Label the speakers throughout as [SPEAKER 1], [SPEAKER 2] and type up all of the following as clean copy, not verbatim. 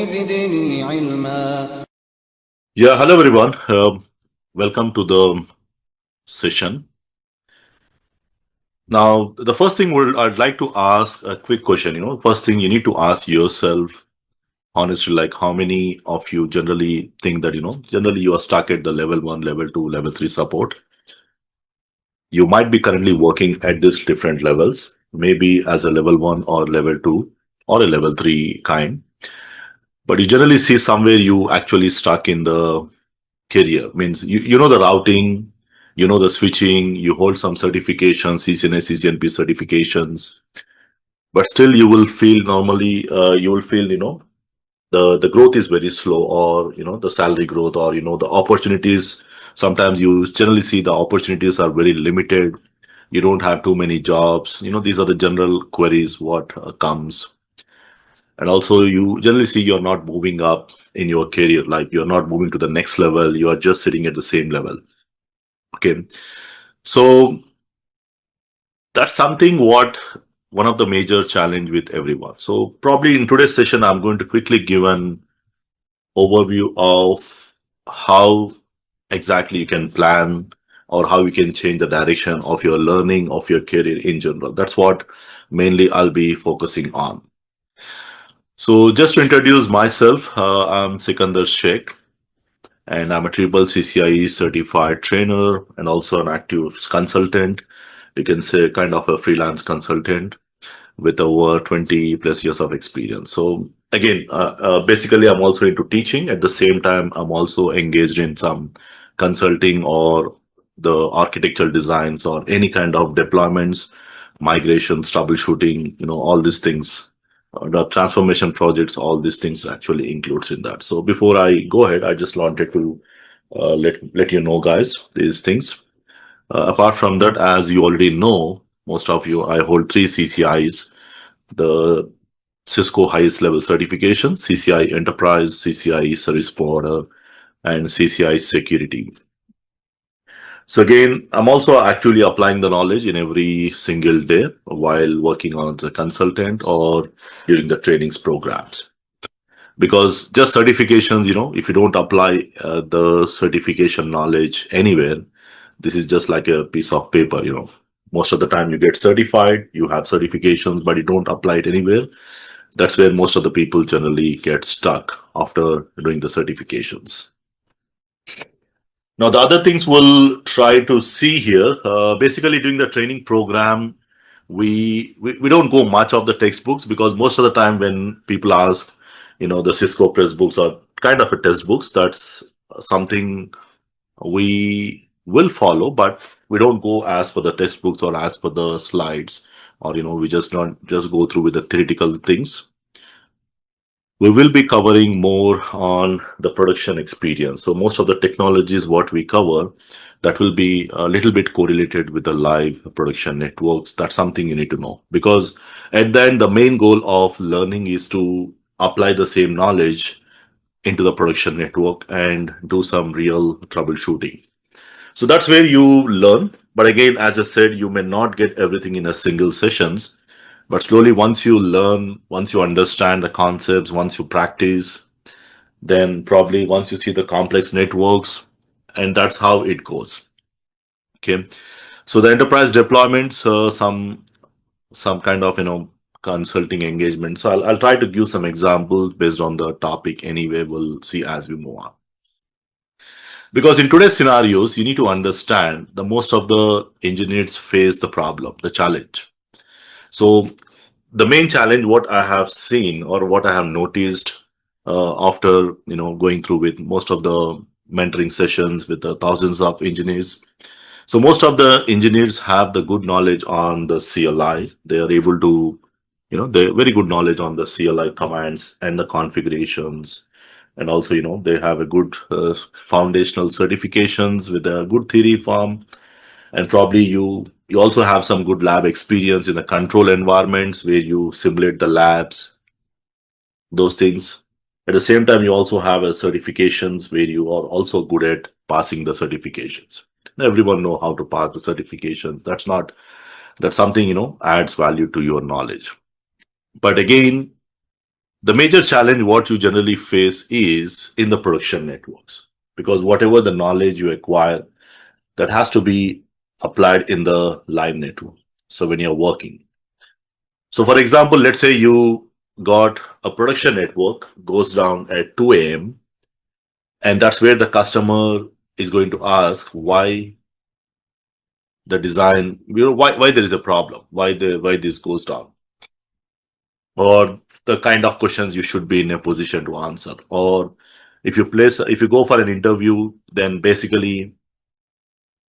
[SPEAKER 1] زدني علما.
[SPEAKER 2] Yeah, hello everyone. Welcome to the session. Now, the first thing I'd like to ask a quick question. First thing you need to ask yourself, honestly, like how many of you generally think that, generally you are stuck at the level one, level two, level three support. You might be currently working at these different levels, maybe as a level one or level two or a level three kind. But you generally see somewhere you actually stuck in the career means you know the routing, you know the switching, you hold some certifications, CCNA, CCNP certifications, but still you will feel normally you will feel the growth is very slow, or the salary growth, or the opportunities. Sometimes you generally see the opportunities are very limited. You don't have too many jobs. These are the general queries what comes. And also you generally see you're not moving up in your career, like you're not moving to the next level, you are just sitting at the same level. Okay, so that's something what one of the major challenge with everyone. So probably in today's session, I'm going to quickly give an overview of how exactly you can plan or how you can change the direction of your learning of your career in general. That's what mainly I'll be focusing on. So just to introduce myself, I'm Sikandar Shaik, and I'm a Triple CCIE certified trainer and also an active consultant. You can say kind of a freelance consultant with over 20 plus years of experience. So again, basically, I'm also into teaching. At the same time, I'm also engaged in some consulting or the architectural designs or any kind of deployments, migrations, troubleshooting, all these things. The transformation projects, all these things actually includes in that. So before I go ahead, I just wanted to let you know, guys, these things. Apart from that, as you already know, most of you, I hold three CCIs: the Cisco highest level certification, CCIE Enterprise, CCIE Service Provider, and CCIE Security. So again, I'm also actually applying the knowledge in every single day while working on the consultant or during the trainings programs. Because just certifications, if you don't apply the certification knowledge anywhere, this is just like a piece of paper. Most of the time you get certified, you have certifications, but you don't apply it anywhere. That's where most of the people generally get stuck after doing the certifications. Now, the other things we'll try to see here, basically during the training program, we don't go much of the textbooks, because most of the time when people ask, the Cisco press books are kind of a textbooks. That's something we will follow, but we don't go as per the textbooks or as per the slides, or we just not just go through with the theoretical things. We will be covering more on the production experience. So most of the technologies what we cover, that will be a little bit correlated with the live production networks. That's something you need to know, because at the end, the main goal of learning is to apply the same knowledge into the production network and do some real troubleshooting. So that's where you learn. But again, as I said, you may not get everything in a single sessions. But slowly, once you learn, once you understand the concepts, once you practice, then probably once you see the complex networks, and that's how it goes. Okay. So the enterprise deployments, some kind of consulting engagement. So I'll try to give some examples based on the topic. Anyway, we'll see as we move on. Because in today's scenarios, you need to understand the most of the engineers face the problem, the challenge. So the main challenge, what I have seen or what I have noticed after going through with most of the mentoring sessions with the thousands of engineers. So most of the engineers have the good knowledge on the CLI. They are able to, they very good knowledge on the CLI commands and the configurations, and also they have a good foundational certifications with a good theory form, and probably you also have some good lab experience in the control environments where you simulate the labs, those things. At the same time, you also have a certifications where you are also good at passing the certifications. Everyone know how to pass the certifications. That's something adds value to your knowledge. But again, The major challenge what you generally face is in the production networks, because whatever the knowledge you acquire, that has to be applied in the live network. So when you're working, so for example, let's say you got a production network goes down at 2 a.m., and that's where the customer is going to ask why the design, why there is a problem, why this goes down, or the kind of questions you should be in a position to answer. Or if you go for an interview, then basically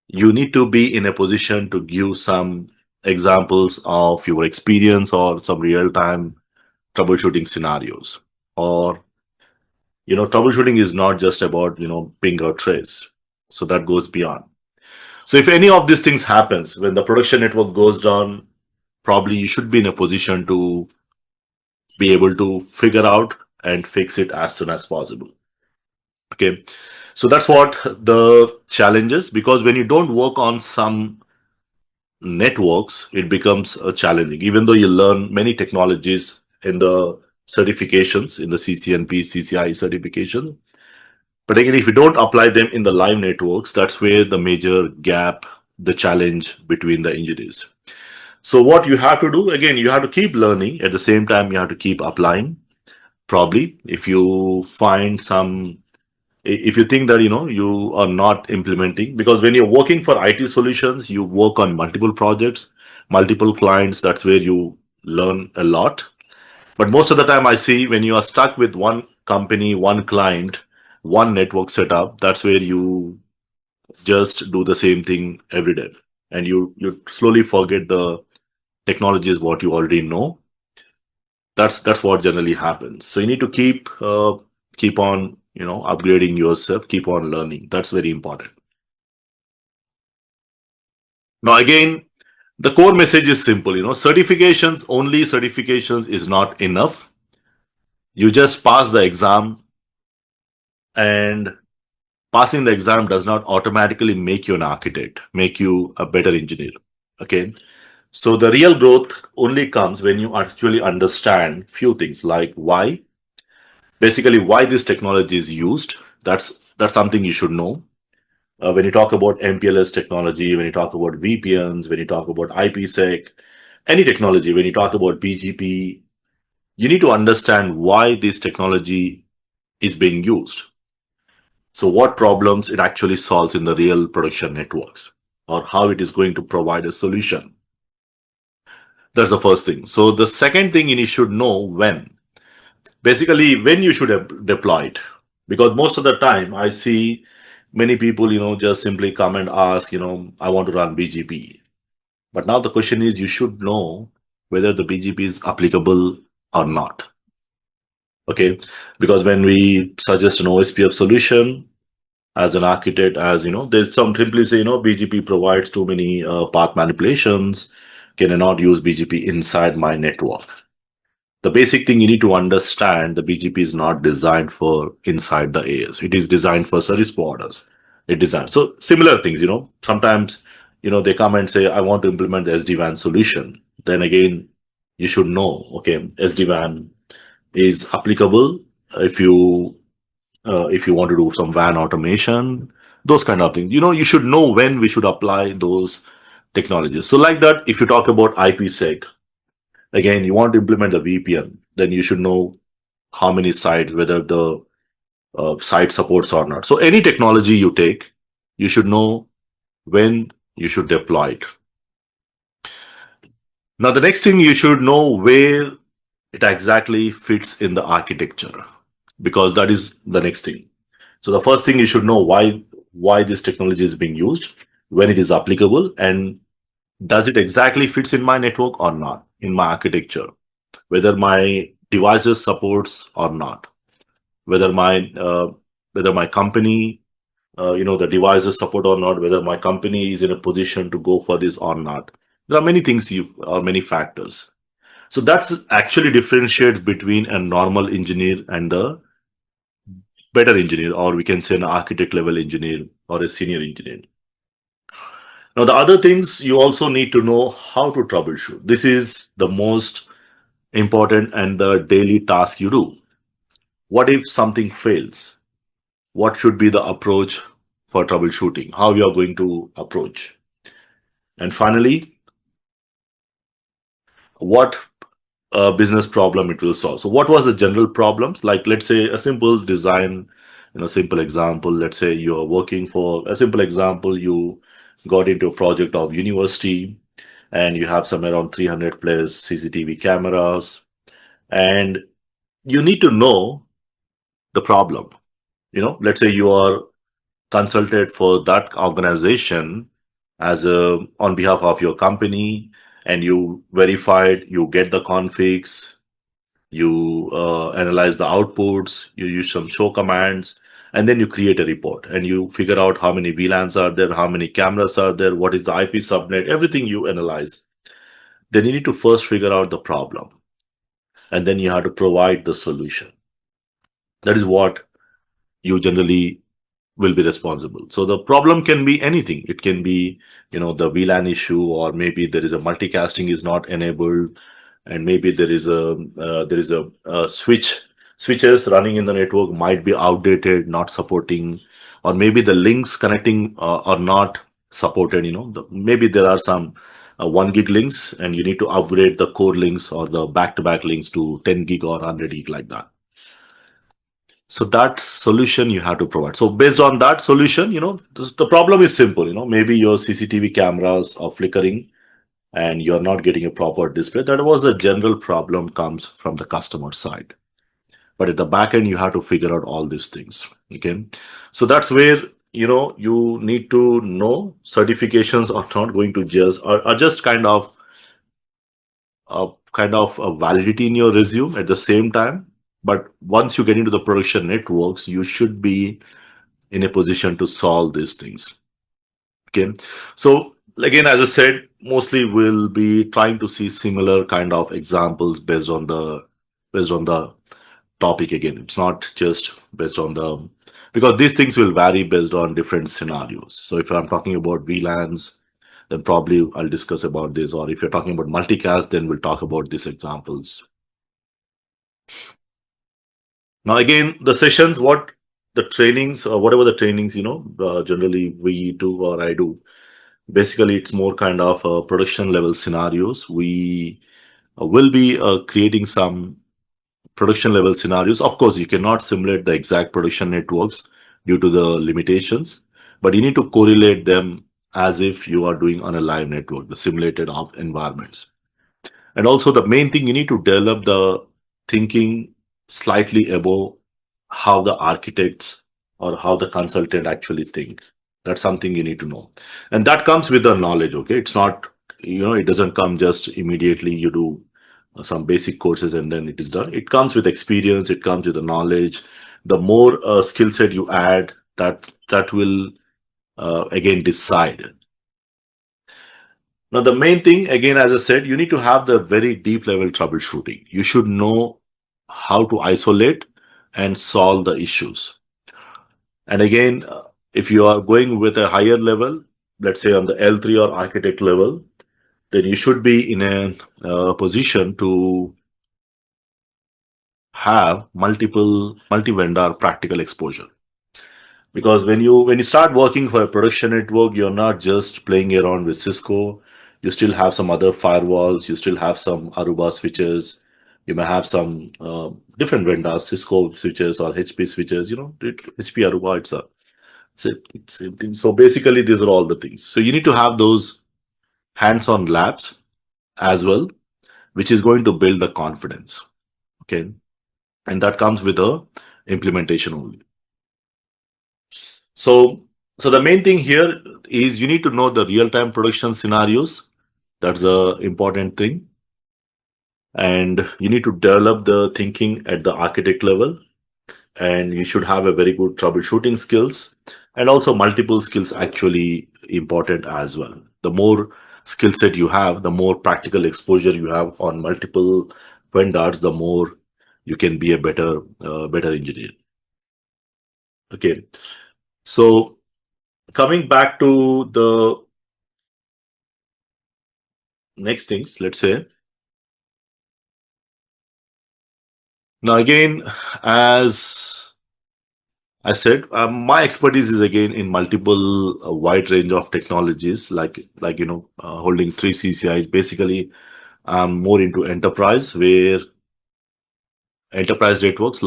[SPEAKER 2] you need to be in a position to give some examples of your experience or some real time troubleshooting scenarios. Or troubleshooting is not just about ping or trace, so that goes beyond. So if any of these things happens when the production network goes down, probably you should be in a position to be able to figure out and fix it as soon as possible. Okay, so that's what the challenge is, because when you don't work on some networks, it becomes challenging. Even though you learn many technologies in the certifications, in the CCNP CCIE certification, but again, if you don't apply them in the live networks, that's where the major gap, the challenge between the engineers. So what you have to do, again, you have to keep learning. At the same time, you have to keep applying. Probably, if you find some, if you think that you are not implementing, because when you're working for IT solutions, you work on multiple projects, multiple clients. That's where you learn a lot. But most of the time, I see when you are stuck with one company, one client, one network setup, that's where you just do the same thing every day, and you slowly forget the technologies what you already know. That's what generally happens. So you need to keep on upgrading yourself, keep on learning. That's very important. Now again, the core message is simple. Certifications, only certifications is not enough. You just pass the exam, and passing the exam does not automatically make you an architect, make you a better engineer. Okay, so the real growth only comes when you actually understand few things, like why, basically why this technology is used. That's something you should know. When you talk about MPLS technology, when you talk about VPNs, when you talk about IPsec, any technology, when you talk about BGP, you need to understand why this technology is being used. So what problems it actually solves in the real production networks, or how it is going to provide a solution. That's the first thing. So the second thing you should know when. Basically, when you should deploy it. Because most of the time I see many people, just simply come and ask, I want to run BGP. But now the question is, you should know whether the BGP is applicable or not. Okay. Because when we suggest an OSPF solution, as an architect, as there's some simply say, BGP provides too many path manipulations. Can I not use BGP inside my network? The basic thing you need to understand, the BGP is not designed for inside the AS. It is designed for service providers. It designed. So similar things, sometimes, they come and say, I want to implement the SD-WAN solution. Then again, you should know, okay, SD-WAN is applicable if you want to do some WAN automation, those kind of things. You should know when we should apply those technologies. So like that, if you talk about IPsec, again, you want to implement the VPN, then you should know how many sites, whether the site supports or not. So any technology you take, you should know when you should deploy it. Now, the next thing, you should know where it exactly fits in the architecture, because that is the next thing. So the first thing, you should know why this technology is being used, when it is applicable, and does it exactly fits in my network or not, in my architecture, whether my devices supports or not, whether my company, the devices support or not, whether my company is in a position to go for this or not. There are many things, or many factors. So that's actually differentiates between a normal engineer and the better engineer, or we can say an architect level engineer or a senior engineer. Now, the other things, you also need to know how to troubleshoot. This is the most important and the daily task you do. What if something fails? What should be the approach for troubleshooting? How you are going to approach? And finally, what business problem it will solve. So what was the general problems? Like, let's say a simple design, simple example. Let's say you're working for a simple example. You got into a project of university and you have somewhere around 300 plus CCTV cameras, and you need to know the problem. Let's say you are consulted for that organization as a on behalf of your company, and you verified, you get the configs, you analyze the outputs, you use some show commands, and then you create a report and you figure out how many VLANs are there, how many cameras are there, what is the IP subnet, everything you analyze. Then you need to first figure out the problem, and then you have to provide the solution. That is what you generally will be responsible. So the problem can be anything. It can be, the VLAN issue, or maybe there is a multicasting is not enabled, and maybe there is a switches running in the network might be outdated, not supporting, or maybe the links connecting are not supported. Maybe there are some 1 gig links, and you need to upgrade the core links or the back-to-back links to 10 gig or 100 gig like that. So that solution you have to provide. So based on that solution, the problem is simple. Maybe your CCTV cameras are flickering and you're not getting a proper display. That was the general problem comes from the customer side. But at the back end, you have to figure out all these things. Okay. So that's where, you need to know certifications are not going to just, are just kind of a validity in your resume at the same time. But once you get into the production networks, you should be in a position to solve these things. Okay. So again, as I said, mostly we'll be trying to see similar kind of examples based on the topic. Again, it's not just based on the, because these things will vary based on different scenarios. So if I'm talking about VLANs, then probably I'll discuss about this. Or if you're talking about multicast, then we'll talk about these examples. Now, again, the sessions, what the trainings or whatever the trainings, generally we do or I do, basically it's more kind of production level scenarios. We will be creating some production level scenarios. Of course, you cannot simulate the exact production networks due to the limitations, but you need to correlate them as if you are doing on a live network, the simulated environments. And also the main thing, you need to develop the thinking slightly above how the architects or how the consultant actually think. That's something you need to know. And that comes with the knowledge. Okay. It's not, it doesn't come just immediately. You do some basic courses and then it is done. It comes with experience. It comes with the knowledge. The more skill set you add, that will again decide. Now, the main thing, again, as I said, you need to have the very deep level troubleshooting. You should know how to isolate and solve the issues. And again, if you are going with a higher level, let's say on the L3 or architect level, then you should be in a position to have multi-vendor practical exposure. Because when you start working for a production network, you're not just playing around with Cisco. You still have some other firewalls. You still have some Aruba switches. You may have some different vendors, Cisco switches or HP switches. HP Aruba. Same thing. So basically, these are all the things. So you need to have those hands-on labs as well, which is going to build the confidence. Okay, and that comes with the implementation only. So, so the main thing here is you need to know the real-time production scenarios. That's the important thing. And you need to develop the thinking at the architect level. And you should have a very good troubleshooting skills, and also multiple skills actually important as well. The more skill set you have, the more practical exposure you have on multiple vendors, the more you can be a better engineer. Okay. So coming back to the next things, let's say Now, again, as I said, my expertise is again in multiple wide range of technologies, holding three CCIs. Basically, I'm more into enterprise, where enterprise networks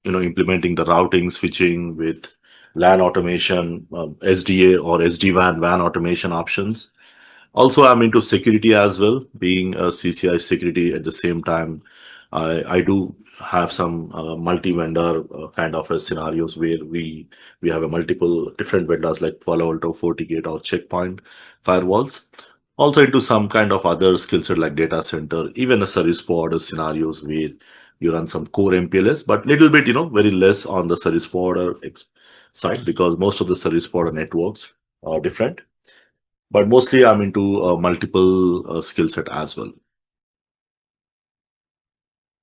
[SPEAKER 2] implementing the routing, switching with LAN automation, SDA or SD-WAN automation options. Also, I'm into security as well, being a CCI security at the same time. I do have some multi-vendor kind of scenarios where we have a multiple different vendors like Palo Alto, FortiGate, or Checkpoint firewalls. Also into some kind of other skill set like data center, even a service provider scenarios where you run some core MPLS, but little bit, very less on the service provider side, because most of the service provider networks are different. But mostly I'm into multiple skill set as well.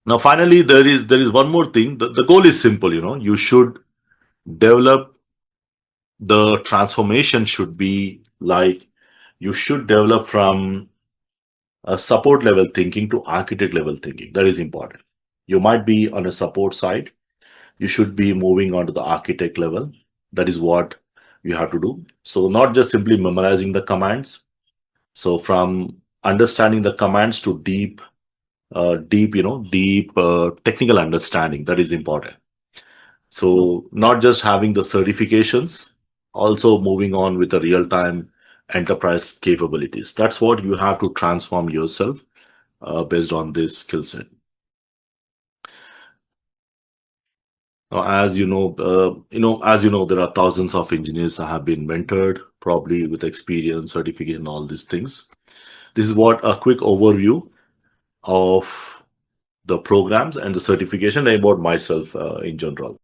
[SPEAKER 2] Now, finally, there is one more thing. The goal is simple. You should develop the transformation should be like you should develop from a support level thinking to architect level thinking. That is important. You might be on a support side. You should be moving on to the architect level. That is what you have to do. So not just simply memorizing the commands. So from understanding the commands to deep technical understanding, that is important. So not just having the certifications, also moving on with the real time enterprise capabilities. That's what you have to transform yourself based on this skill set. Now, as you know, there are thousands of engineers that have been mentored, probably with experience, certification, all these things. This is what a quick overview of the programs and the certification about myself in general.